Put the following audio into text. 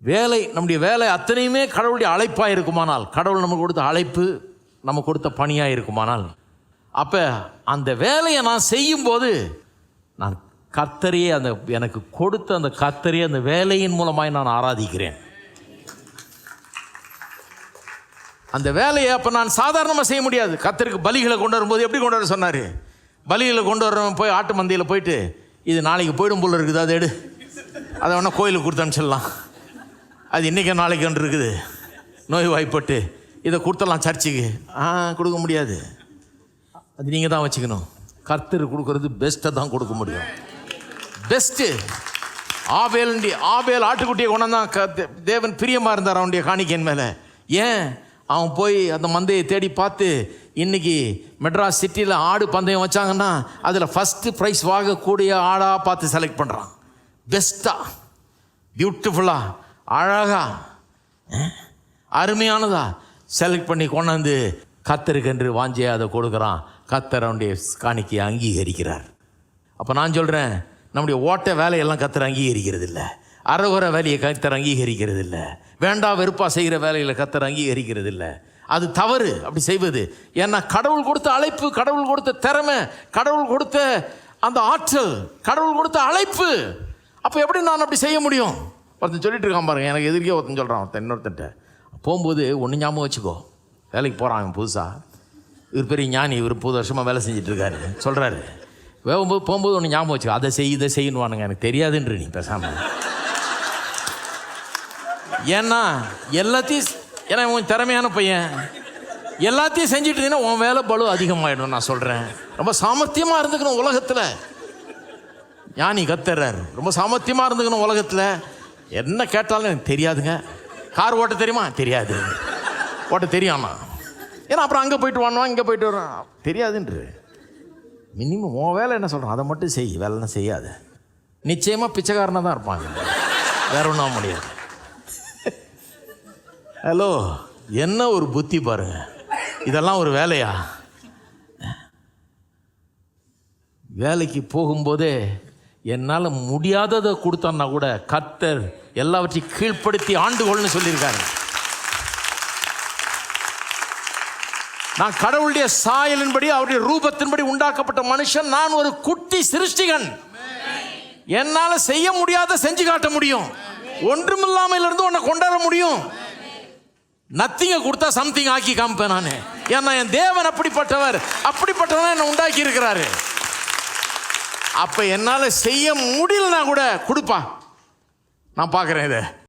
வேலை, நம்முடைய வேலை அத்தனையுமே கடவுளுடைய அழைப்பாக இருக்குமானால், கடவுள் நமக்கு கொடுத்த அழைப்பு, நமக்கு கொடுத்த பணியாக இருக்குமானால், அப்போ அந்த வேலையை நான் செய்யும்போது நான் கர்த்தரையே, அந்த எனக்கு கொடுத்த அந்த கர்த்தரையே அந்த வேலையின் மூலமாய் நான் ஆராதிக்கிறேன். அந்த வேலையை அப்போ நான் சாதாரணமாக செய்ய முடியாது. கர்த்தருக்கு பலிகளை கொண்டு வரும்போது எப்படி கொண்டு வர சொன்னார்? பலிகளை கொண்டு வரவன் போய் ஆட்டு மந்தையில் போயிட்டு, இது நாளைக்கு போயிடும் போல் இருக்குது, அதை எடு, அதை வேணா கோயிலுக்கு கொடுத்து அனுப்பிச்சிடலாம், அது இன்றைக்கி நாளைக்கு ஒன்று இருக்குது, நோய் வாய்ப்பட்டு இதை கொடுத்துடலாம் சர்ச்சுக்கு. கொடுக்க முடியாது. அது நீங்கள் தான் வச்சுக்கணும். கர்த்தர் கொடுக்கறது பெஸ்ட்டை தான் கொடுக்க முடியும். பெஸ்ட்டு. ஆபேல் ஆட்டுக்குட்டியை கொண்டாந்தான். தேவன் பிரியமாக இருந்தார் அவனுடைய காணிக்கையின் மேலே. ஏன்? அவன் போய் அந்த மந்தையை தேடி பார்த்து, இன்றைக்கி மெட்ராஸ் சிட்டியில் ஆடு பந்தயம் வச்சாங்கன்னா அதில் ஃபஸ்ட்டு ப்ரைஸ் வாங்கக்கூடிய ஆடாக பார்த்து செலக்ட் பண்ணுறான். பெஸ்ட்டாக, பியூட்டிஃபுல்லாக, அழகாக, அருமையானதா செலக்ட் பண்ணி கொண்டாந்து கர்த்தருக்கென்று வாஞ்சியை அதை கொடுக்குறான். கர்த்தர் அவனுடைய காணிக்கையை அங்கீகரிக்கிறார். அப்போ நான் சொல்கிறேன், நம்முடைய ஓட்ட வேலையெல்லாம் கர்த்தர் அங்கீகரிக்கிறது இல்லை. அறகுற வேலையை கர்த்தர் அங்கீகரிக்கிறது இல்லை. வேண்டா வெறுப்பாக செய்கிற வேலைகளை கர்த்தர் அங்கீகரிக்கிறது இல்லை. அது தவறு அப்படி செய்வது. ஏன்னா கடவுள் கொடுத்த அழைப்பு, கடவுள் கொடுத்த திறமை, கடவுள் கொடுத்த அந்த ஆற்றல், கடவுள் கொடுத்த அழைப்பு. அப்போ எப்படி நான் அப்படி செய்ய முடியும்? ஒருத்தன் சொல்லிட்டு இருக்கான் பாருங்க, எனக்கு எதிர்க்கே ஒருத்தன் சொல்கிறான். ஒருத்தன் இன்னொருத்தன்ட்ட போகும்போது ஒன்று ஞாபகம் வச்சுக்கோ, வேலைக்கு போகிறான் அவன் புதுசாக, இவர் பெரிய ஞானி, இவர் 30 வருஷமாக வேலை செஞ்சிட்ருக்காரு, சொல்கிறாரு, போகும்போது ஒன்று ஞாபகம் வச்சுக்கோ, அதை இதை செய்யணுவானுங்க, எனக்கு தெரியாதுன்ற நீ பேசாமல். ஏன்னா எல்லாத்தையும், ஏன்னா உன் திறமையான பையன், எல்லாத்தையும் செஞ்சுட்டு இருந்தீங்கன்னா உன் வேலை பளு அதிகமாகிடும். நான் சொல்கிறேன், ரொம்ப சாமர்த்தியமாக இருந்துக்கணும் உலகத்தில். ஞானி கத்துறாரு, ரொம்ப சாமர்த்தியமாக இருந்துக்கணும் உலகத்தில். என்ன கேட்டாலும் எனக்கு தெரியாதுங்க. கார் ஓட்ட தெரியுமா? தெரியாது. ஓட்ட தெரியாமா? ஏன்னா அப்புறம் அங்கே போயிட்டு வாங்குவான், இங்கே போயிட்டு வரான், தெரியாதுன்று. மினிமம் உன் வேலை என்ன சொல்கிறான் அதை மட்டும் செய், வேலைன்னா செய்யாது. நிச்சயமாக பிச்சைக்காரனாக தான் இருப்பாங்க, வேற ஒன்றும் முடியாது. ஹலோ, என்ன ஒரு புத்தி பாருங்க. இதெல்லாம் ஒரு வேலையா? வேலைக்கு போகும்போதே என்னால் முடியாததை கொடுத்தோன்னா கூட கர்த்தர் எல்லாவற்றையும் கீழ்ப்படுத்தி ஆண்டுகொள்னு சொல்லியிருக்காரு. நான் கடவுளுடைய சாயலின்படி, அவருடைய ரூபத்தின்படி உண்டாக்கப்பட்ட மனுஷன். நான் ஒரு குட்டி சிருஷ்டிகன். என்னால் செய்ய முடியாத செஞ்சு காட்ட முடியும். ஒன்றுமில்லாமல் இருந்து உன்னை கொண்டாட முடியும். நத்திங்க கொடுத்தா சம்திங் ஆக்கி காமிப்பேன் நான். ஏன்னா என் தேவன் அப்படிப்பட்டவர், அப்படிப்பட்டவன் என்னை உண்டாக்கி இருக்கிறாரு. அப்ப என்னால் செய்ய முடியலனா கூட கொடுப்பா, நான் பார்க்குறேன் இதை.